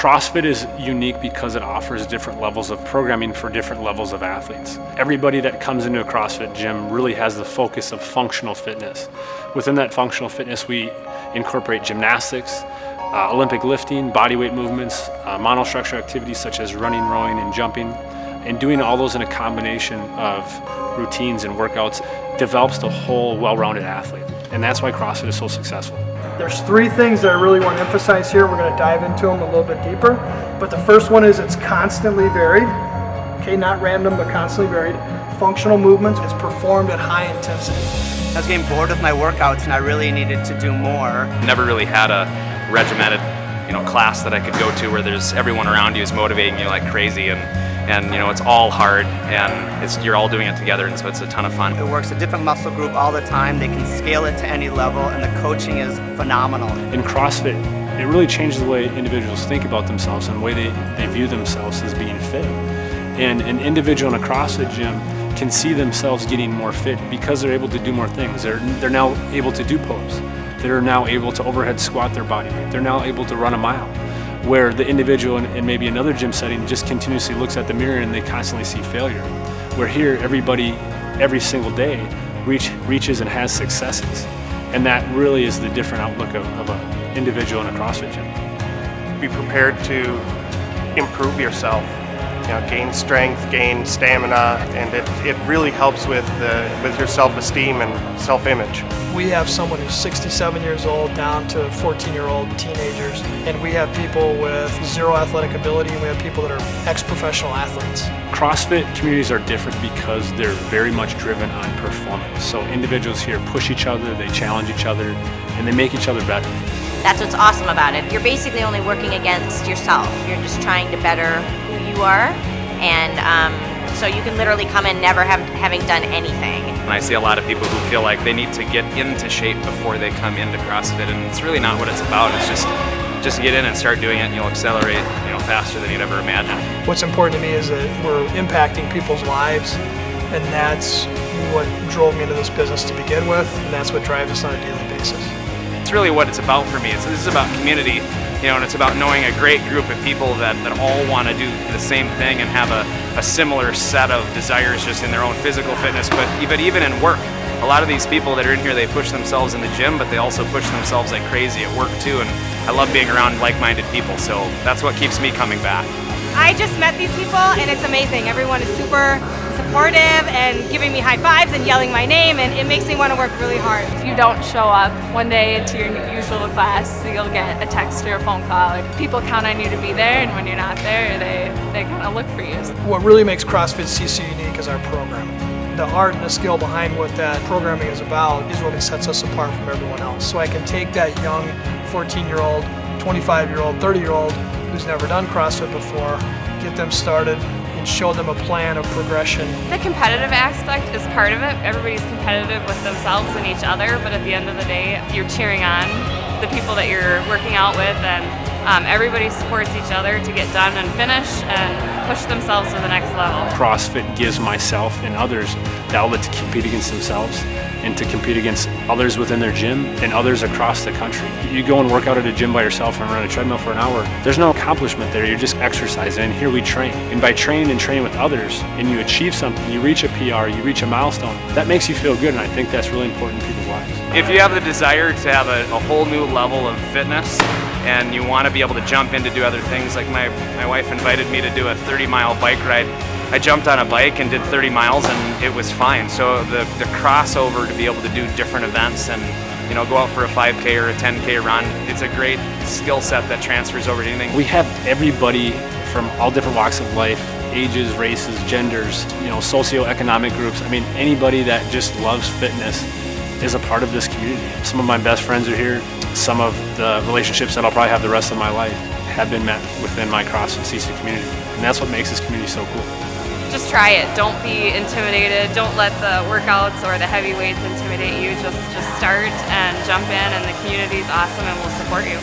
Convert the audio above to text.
CrossFit is unique because it offers different levels of programming for different levels of athletes. Everybody that comes into a CrossFit gym really has the focus of functional fitness. Within that functional fitness, we incorporate gymnastics, Olympic lifting, bodyweight movements, monostructure activities such as running, rowing, and jumping. And doing all those in a combination of routines and workouts develops the whole well-rounded athlete. And that's why CrossFit is so successful. There's three things that I really want to emphasize here. We're going to dive into them a little bit deeper. But the first one is it's constantly varied. Okay, not random, but constantly varied. Functional movements, it's performed at high intensity. I was getting bored with my workouts and I really needed to do more. Never really had a regimented, class that I could go to where there's everyone around you is motivating you like crazy, and it's all hard, and you're all doing it together, and so it's a ton of fun. It works a different muscle group all the time. They can scale it to any level, and the coaching is phenomenal. In CrossFit, it really changes the way individuals think about themselves and the way they view themselves as being fit. And an individual in a CrossFit gym can see themselves getting more fit because they're able to do more things. They're now able to do pull-ups. They're now able to overhead squat their body weight. They're now able to run a mile. Where the individual in maybe another gym setting just continuously looks at the mirror and they constantly see failure. Where here, everybody, every single day, reaches and has successes. And that really is the different outlook of an individual in a CrossFit gym. Be prepared to improve yourself. Gain strength, gain stamina, and it really helps with your self-esteem and self-image. We have someone who's 67 years old down to 14-year-old teenagers, and we have people with zero athletic ability, and we have people that are ex-professional athletes. CrossFit communities are different because they're very much driven on performance. So individuals here push each other, they challenge each other, and they make each other better. That's what's awesome about it. You're basically only working against yourself. You're just trying to better who you are, and so you can literally come in never having done anything. And I see a lot of people who feel like they need to get into shape before they come into CrossFit, and it's really not what it's about. It's just get in and start doing it, and you'll accelerate faster than you'd ever imagine. What's important to me is that we're impacting people's lives, and that's what drove me into this business to begin with, and that's what drives us on a daily basis. It's really what it's about for me. This is about community, and it's about knowing a great group of people that all want to do the same thing and have a similar set of desires just in their own physical fitness, but even in work. A lot of these people that are in here, they push themselves in the gym, but they also push themselves like crazy at work too, and I love being around like-minded people, so that's what keeps me coming back. I just met these people and it's amazing. Everyone is super supportive and giving me high fives and yelling my name, and it makes me want to work really hard. If you don't show up one day to your usual class, you'll get a text or a phone call. People count on you to be there, and when you're not there, they kind of look for you. What really makes CrossFit Sisu unique is our program. The art and the skill behind what that programming is about is what sets us apart from everyone else. So I can take that young 14-year-old, 25-year-old, 30-year-old who's never done CrossFit before, get them started, and show them a plan of progression. The competitive aspect is part of it. Everybody's competitive with themselves and each other, but at the end of the day, you're cheering on the people that you're working out with, and everybody supports each other to get done and finish and push themselves to the next level. CrossFit gives myself and others the outlet to compete against themselves and to compete against others within their gym and others across the country. You go and work out at a gym by yourself and run a treadmill for an hour, there's no accomplishment there, you're just exercising, and here we train. And by training and training with others, and you achieve something, you reach a PR, you reach a milestone, that makes you feel good, and I think that's really important in people's lives. If you have the desire to have a whole new level of fitness, and you want to be able to jump in to do other things, like my wife invited me to do a 30-mile bike ride. I jumped on a bike and did 30 miles and it was fine. So the crossover to be able to do different events and go out for a 5K or a 10K run, it's a great skill set that transfers over to anything. We have everybody from all different walks of life, ages, races, genders, socioeconomic groups. I mean, anybody that just loves fitness is a part of this community. Some of my best friends are here. Some of the relationships that I'll probably have the rest of my life have been met within my CrossFit Sisu community. And that's what makes this community so cool. Just try it. Don't be intimidated. Don't let the workouts or the heavy weights intimidate you. Just start and jump in, and the community is awesome and will support you.